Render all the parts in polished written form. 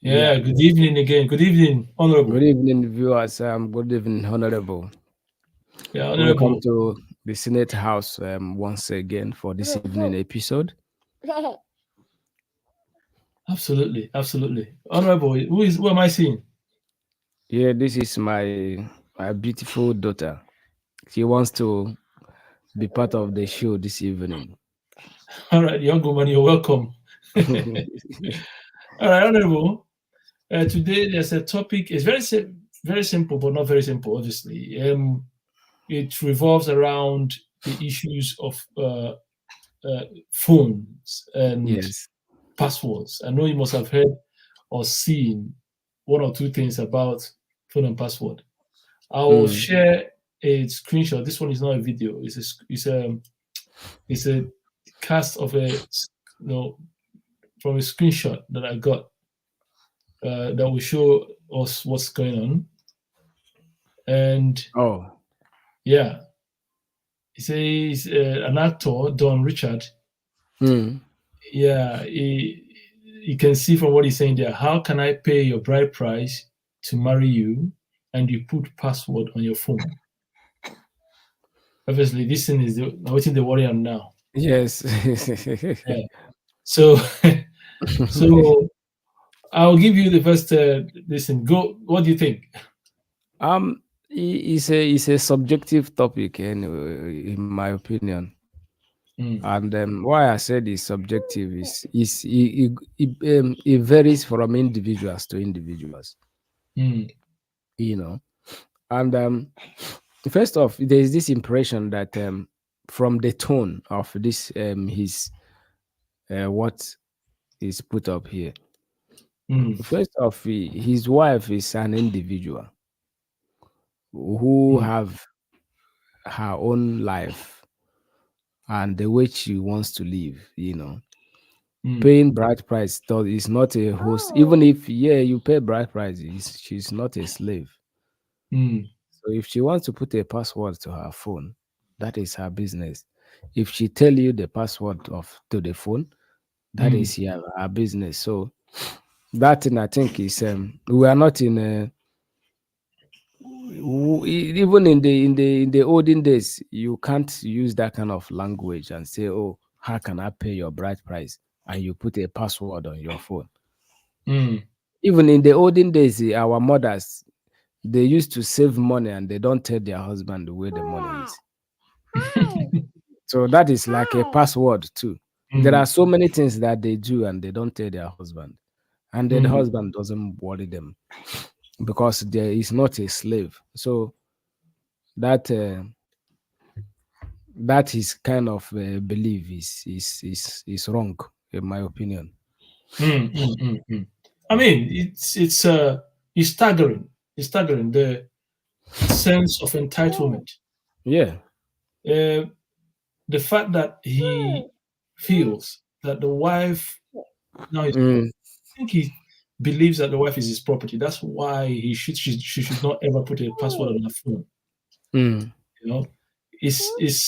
Yeah. Yeah, good evening again. Good evening, Good Honorable. evening, viewers. Good evening, Honorable. Yeah, Welcome Honorable. to the Senate House once again for this evening episode. Absolutely, absolutely. Honorable, who am I seeing? Yeah, this is my beautiful daughter. She wants to be part of the show this evening. All right, young woman, you're welcome. All right, Honorable. Today there's a topic. It's very simple, but not very simple, obviously. It revolves around the issues of phones and Yes. passwords. I know you must have heard or seen one or two things about phone and password. I'll Mm. share a screenshot. This one is not a video. It's a cast of from a screenshot that I got that will show us what's going on. And Oh. yeah, it says an actor, Don Richard. Mm. Yeah, you can see from what he's saying there. How can I pay your bride price to marry you, and you put password on your phone? Obviously, this thing is waiting the worry am now. Yes. Yeah. So, so I'll give you the first listen. Go. What do you think? It's a subjective topic anyway, in my opinion. Mm, And why I said it's subjective it varies from individuals to individuals, mm, you know. And first off, there is this impression that from the tone of this his what is put up here. mm, First off, his wife is an individual who mm, have her own life and the way she wants to live, you know. mm, Paying bride price is not a host. Even if you pay bride price, she's not a slave. mm, So if she wants to put a password to her phone, that is her business. If she tell you the password of to the phone, that mm, is her business. So that thing I think is we are not in a even in the olden days, you can't use that kind of language and say, "Oh, how can I pay your bride price?" and you put a password on your phone. mm, Even in the olden days, our mothers they used to save money and they don't tell their husband where the money is. So that is like a password too. There are mm, so many things that they do and they don't tell their husband, and then the mm, husband doesn't worry them because there is not a slave. So that that is kind of belief is wrong in my opinion. mm. I mean, it's staggering. It's staggering the sense of entitlement. Yeah. Uh, the fact that he feels that the wife now is. Mm, I think he believes that the wife is his property. That's why she should not ever put a password on her phone. mm, You know, it's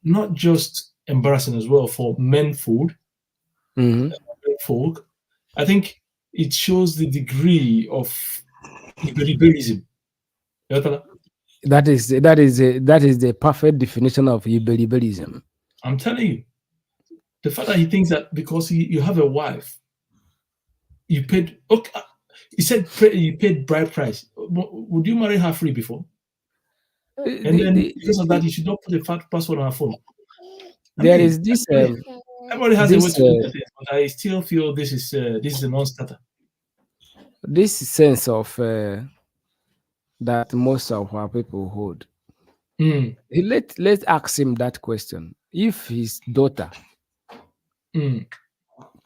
not just embarrassing as well for mm. folk. I think it shows the degree of Iberiberism. You know, That is the perfect definition of liberalism. I'm telling you, the fact that he thinks that because you have a wife, you paid. Okay, he said you paid bride price. Would you marry her free before? And The, then the, because of that, you should not put a fat password on her phone. I there mean, is this everybody has a way to look at it, but I still feel this is a non-starter. this sense of that most of our people hold. Mm, Let's ask him that question. If his daughter mm,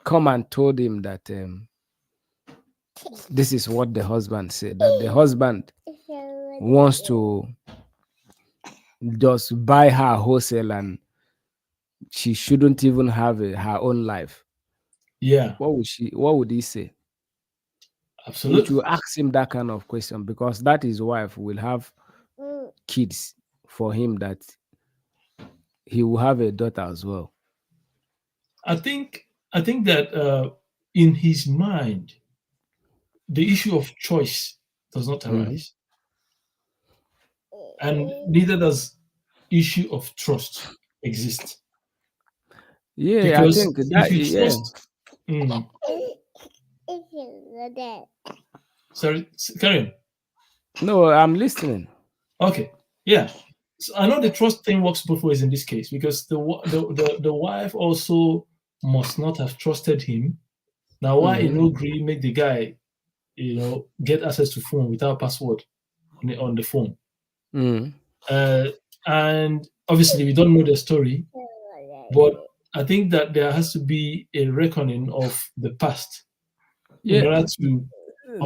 come and told him that this is what the husband said, that the husband wants to just buy her wholesale and she shouldn't even have her own life, yeah, what would he say? Would absolutely. you ask him that kind of question? Because that his wife will have kids for him, that he will have a daughter as well. I think that in his mind, the issue of choice does not arise, and neither does issue of trust exist. Yeah, I Because think if that, you yeah. trust, sorry, Karen. No, I'm listening. Okay, yeah. So I know the trust thing works both ways in this case because the wife also must not have trusted him. Now, why he no agree make the guy, get access to phone without password on the phone? Mm. And obviously, we don't know the story, but I think that there has to be a reckoning of the past in Yeah, order to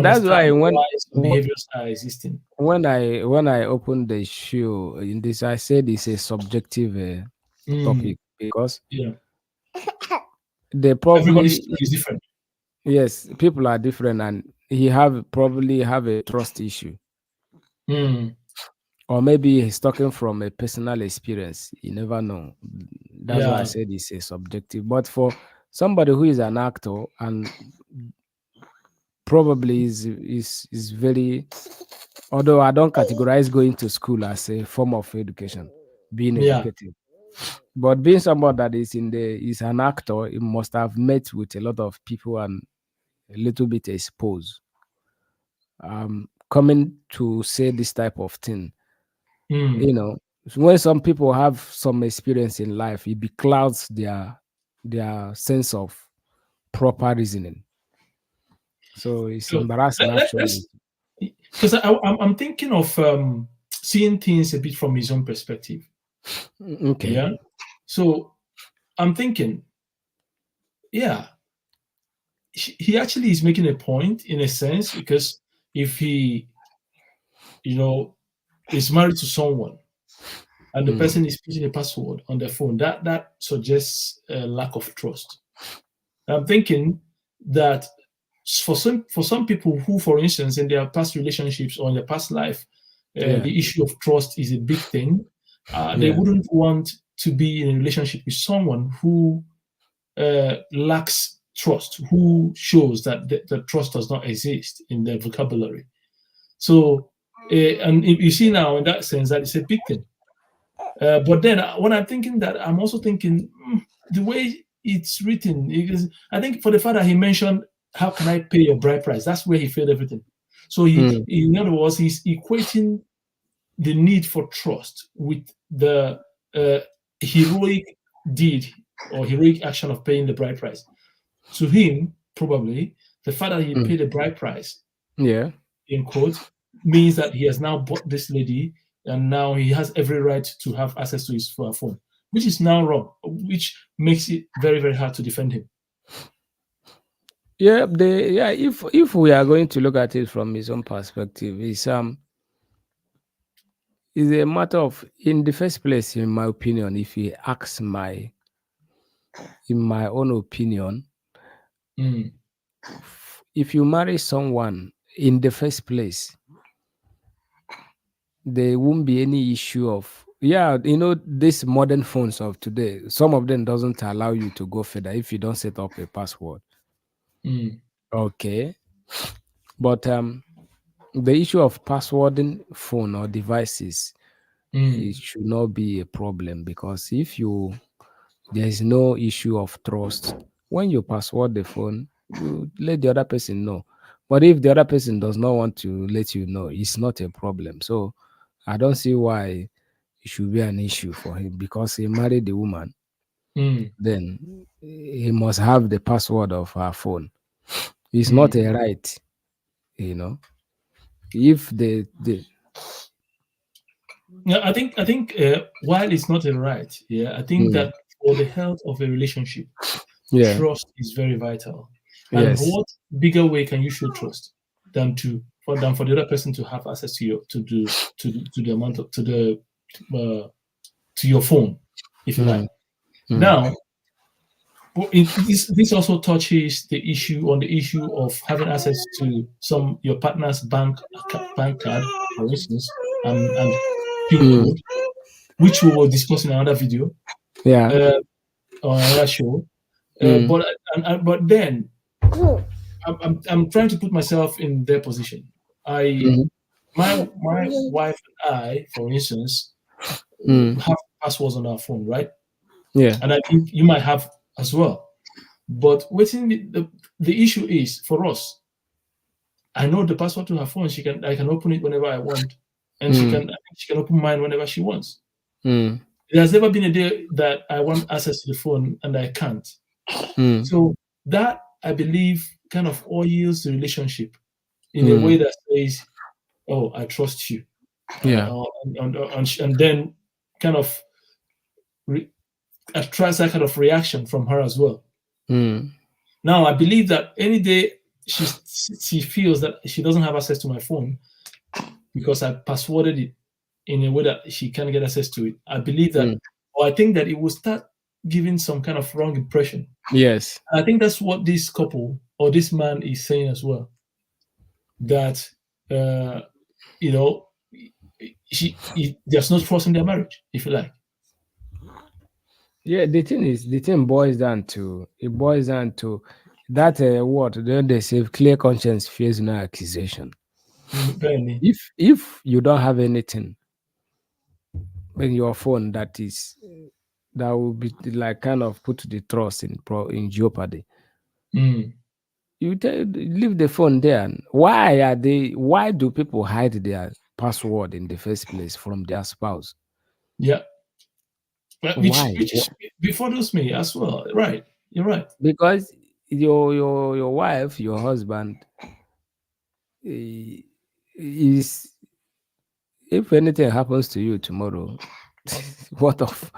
that's why understand why some behaviors are existing. when I opened the show in this, I said it's a subjective topic because Yeah, they everybody's probably, story is different. yes, people are different, and he probably have a trust issue, Mm, or maybe he's talking from a personal experience. You never know. That's why I yeah. said it's a subjective. But for somebody who is an actor and probably is very, although I don't categorize going to school as a form of education, being Yeah. educated, but being someone that is an actor, he must have met with a lot of people and a little bit exposed. Coming to say this type of thing, Mm, you know, when some people have some experience in life, it beclouds their sense of proper reasoning. So it's so embarrassing actually. let's, because I'm thinking of seeing things a bit from his own perspective. Okay. Yeah. So I'm thinking, yeah, he actually is making a point in a sense because if he, you know, is married to someone and the person is putting a password on their phone, that suggests a lack of trust. I'm thinking that for some people who, for instance, in their past relationships or in their past life, Yeah. the issue of trust is a big thing. They Yeah. wouldn't want to be in a relationship with someone who lacks trust, who shows that the trust does not exist in their vocabulary. So, and if you see now in that sense, that is a big thing. But then when I'm thinking that, I'm also thinking the way it's written. Because I think for the fact that he mentioned, "How can I pay your bride price?" That's where he failed everything. So in other words, he's equating the need for trust with the heroic deed or heroic action of paying the bride price. To him, probably the fact that he paid the bride price, Yeah. in quote, means that he has now bought this lady and now he has every right to have access to his phone, which is now wrong, which makes it very, very hard to defend him. Yeah, if we are going to look at it from his own perspective, is a matter of, in the first place, in my opinion, if he asks in my own opinion, if you marry someone in the first place, there won't be any issue of, these modern phones of today, some of them doesn't allow you to go further if you don't set up a password. Okay. But the issue of passwording phone or devices, it should not be a problem, because if there is no issue of trust, when you password the phone, you let the other person know. But if the other person does not want to let you know, it's not a problem. So I don't see why it should be an issue for him, because he married the woman. Then he must have the password of her phone. It's not a right, you know. If the Yeah, I think while it's not a right, I think that for the health of a relationship, yeah, trust is very vital. And yes, what bigger way can you show trust than for the other person to have access to your to the amount of uh, to your phone, if you like. Now, this also touches the issue of having access to your partner's bank card, for instance, and PIN code, which we will discuss in another video yeah, on another show. mm, But then I'm trying to put myself in their position. I Mhm. my wife and I, for instance, Mm. have passwords on our phone, right? Yeah. And I think you might have as well. But waiting the issue is for us. I know the password to her phone. I can open it whenever I want, and Mm. she can open mine whenever she wants. Mm. There has never been a day that I want access to the phone and I can't. Mm. So that I believe kind of oils the relationship in a way Mm. that says, "Oh, I trust you," Yeah. and then kind of re- attracts that kind of reaction from her as well. Mm. Now, I believe that any day she feels that she doesn't have access to my phone because I passworded it in a way that she can't get access to it, I believe that, Mm. or I think that it will start giving some kind of wrong impression. Yes. And I think that's what this couple or this man is saying as well. That uh, you know, there's no trust in their marriage, if you like. Yeah. The thing boils down to that what then they say clear conscience fears no accusation. Apparently. If you don't have anything in your phone that will be like kind of put the trust in jeopardy, Mm, leave the phone there. Why do people hide their password in the first place from their spouse? yeah. Why? Which is befuddles me as well. Right. You're right. Because your wife, your husband, eh, is if anything happens to you tomorrow, what of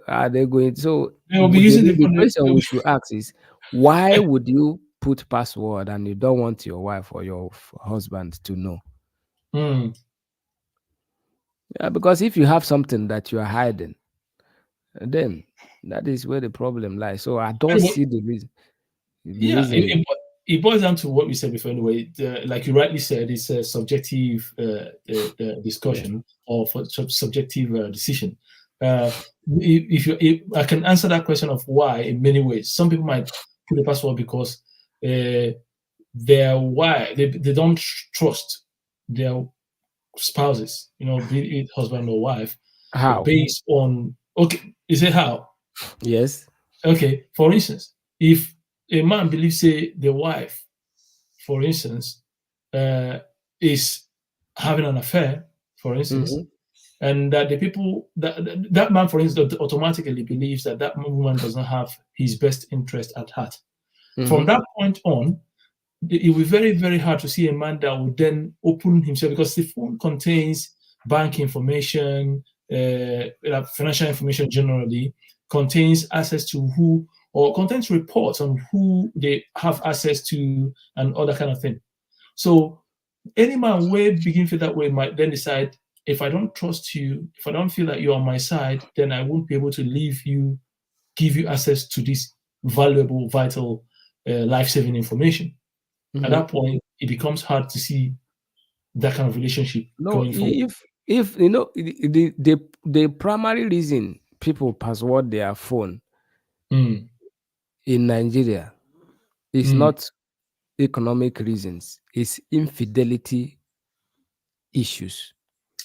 are they going? So They will be using the the phone. question we should ask is, why would you put password and you don't want your wife or your husband to know? Mm. Yeah, because if you have something that you are hiding, then that is where the problem lies. So I don't Anyway, see the reason. The yeah, reason. it boils down to what we said before. Anyway, like you rightly said, it's a subjective Yeah. discussion or for subjective decision. Uh, if I can answer that question of why in many ways. Some people might put a password because they don't trust their spouses, be it husband or wife, How? based on okay. Is it how? Yes. Okay, for instance, if a man believes, say, the wife, for instance, uh, is having an affair, for instance, Hmm. and that the people that man, for instance, automatically believes that that woman does not have his best interest at heart. From Hmm. that point on, it will be very, very hard to see a man that would then open himself because the phone contains bank information, financial information generally, contains access to who or contains reports on who they have access to and all that kind of thing. So any man way begin feel that way might then decide if I don't trust you, if I don't feel that you're on my side, then I won't be able to leave you, give you access to this valuable, vital, life-saving information. At Hmm. that point, it becomes hard to see that kind of relationship No, going forward. if the primary reason people password their phone Mm, in Nigeria is mm. not economic reasons, it's infidelity issues.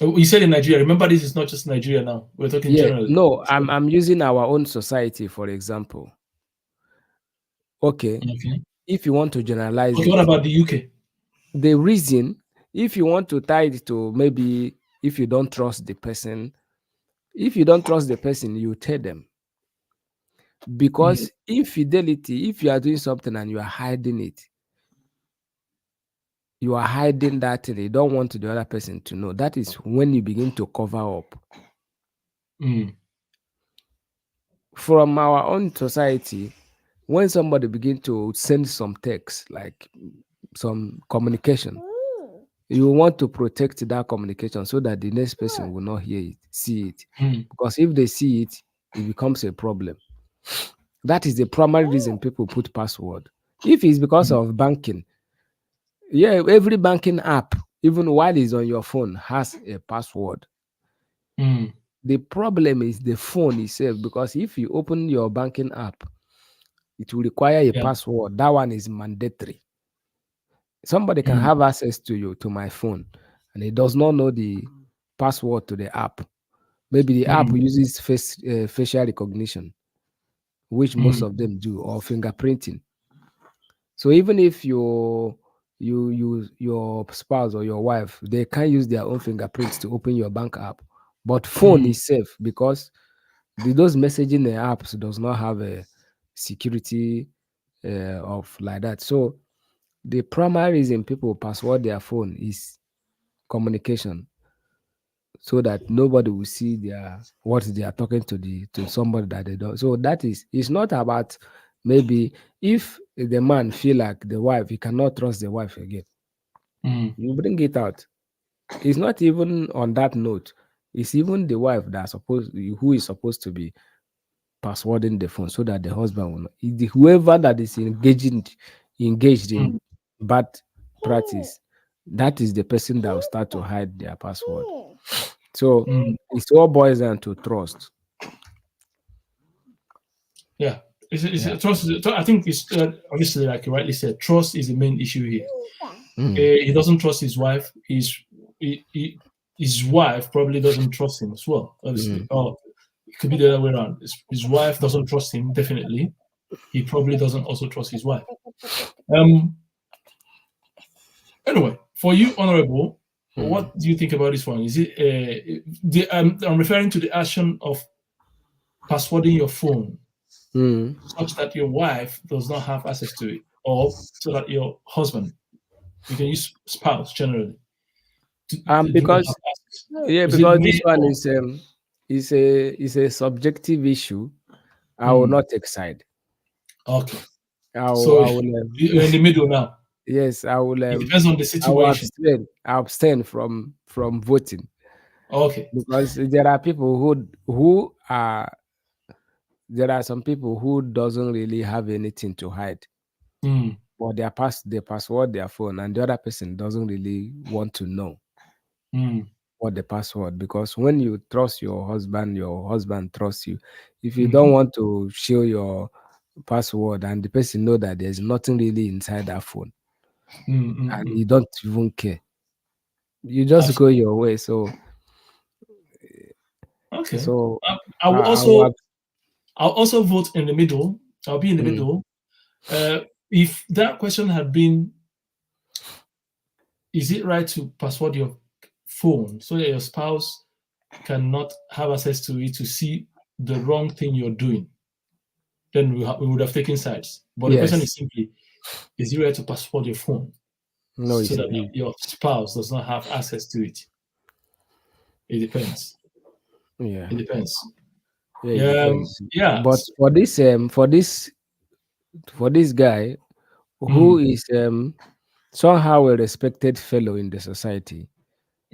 Oh, you said in Nigeria. Remember, this is not just Nigeria now. We're talking Yeah, generally. no, So, I'm using our own society for example. Okay, okay. if you want to generalize Okay, what it, about the UK? the reason, if you want to tie it to maybe if you don't trust the person, if you don't trust the person, you tell them. Mm, Because infidelity, if you are doing something and you are hiding it, you are hiding that thing, you don't want the other person to know. That is when you begin to cover up. mm, From our own society, when somebody begin to send some text, like some communication, you want to protect that communication so that the next person will not hear it, see it. mm, Because if they see it, it becomes a problem. That is the primary reason people put password. If it's because mm, of banking, yeah, every banking app, even while it's on your phone, has a password. mm. The problem is the phone itself, because if you open your banking app, it will require a Yeah. password. That one is mandatory. Somebody can have access to my phone, and he does not know the password to the app. Maybe the app uses facial recognition, which most of them do, or fingerprinting. So even if your spouse or your wife, they can't use their own fingerprints to open your bank app, but phone is safe because those messaging apps does not have a security of like that. So the primary reason people password their phone is communication, so that nobody will see what they are talking to somebody that they don't. So that is, it's not about, maybe if the man feel like the wife, he cannot trust the wife again, you bring it out. It's not even on that note. It's even the wife who is supposed to be passwording the phone, so that the husband will not. Whoever that is engaged in bad practice, that is the person that will start to hide their password. So it all boils down to trust. Yeah, trust. I think it's obviously, like you rightly said, trust is the main issue here. He doesn't trust his wife. His wife probably doesn't trust him as well. Obviously, or it could be the other way around. His wife doesn't trust him. Definitely, he probably doesn't also trust his wife. Anyway, for you, Honorable, what do you think about this one? Is it I'm referring to the action of passwording your phone such that your wife does not have access to it, or so that your husband, you can use spouse generally. Because this one is a subjective issue. I will not take side. Okay. I will, you're in the middle now. Yes, I will. It depends on the situation. I abstain from voting. Okay. Because there are people who are. There are some people who doesn't really have anything to hide, but they password their phone, and the other person doesn't really want to know what the password. Because when you trust your husband trusts you. If you don't want to show your password, and the person know that there's nothing really inside that phone, and you don't even care, you just go your way. So okay. So I'll also vote in the middle. I'll be in the middle. If that question had been, is it right to password your phone so that your spouse cannot have access to it to see the wrong thing you're doing, then we would have taken sides. But the question is simply, is it right to password your phone so that your spouse does not have access to it? It depends. Yeah, it depends. Yeah. But for this guy who is somehow a respected fellow in the society,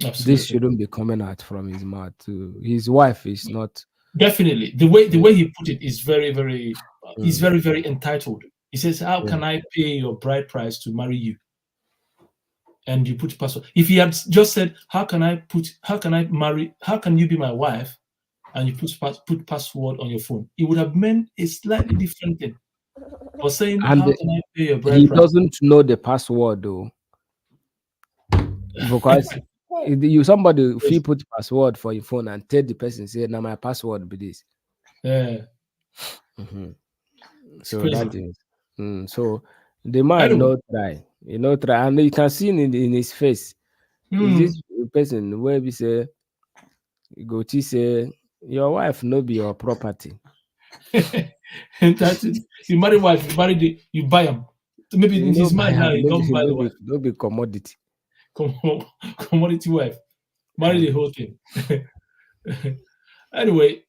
absolutely, this shouldn't be coming out from his mouth. His wife is not. Definitely, the way he put it is very, very. He's very, very entitled. He says, "How can I pay your bride price to marry you?" And you put password. If he had just said, how can you be my wife? And you put password on your phone, it would have meant a slightly different thing. Or saying, how can I pay your bride price? He doesn't know the password though. Because somebody if you put password for your phone and tell the person, say, now my password be this. Yeah. So that is so the man try, and you can see in his face. Is this person where we say go to say your wife no be your property? That's it. You marry wife, you buy them. Maybe in his mind now, you don't buy the wife. No be commodity. Commodity wife. Marry the whole thing. Anyway,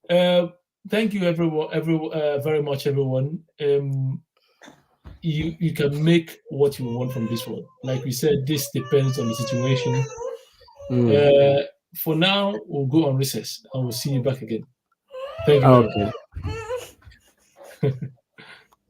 thank you everyone, very much, everyone. You can make what you want from this one. Like we said, this depends on the situation. For now, we'll go on recess and we'll see you back again. Thank you. Okay.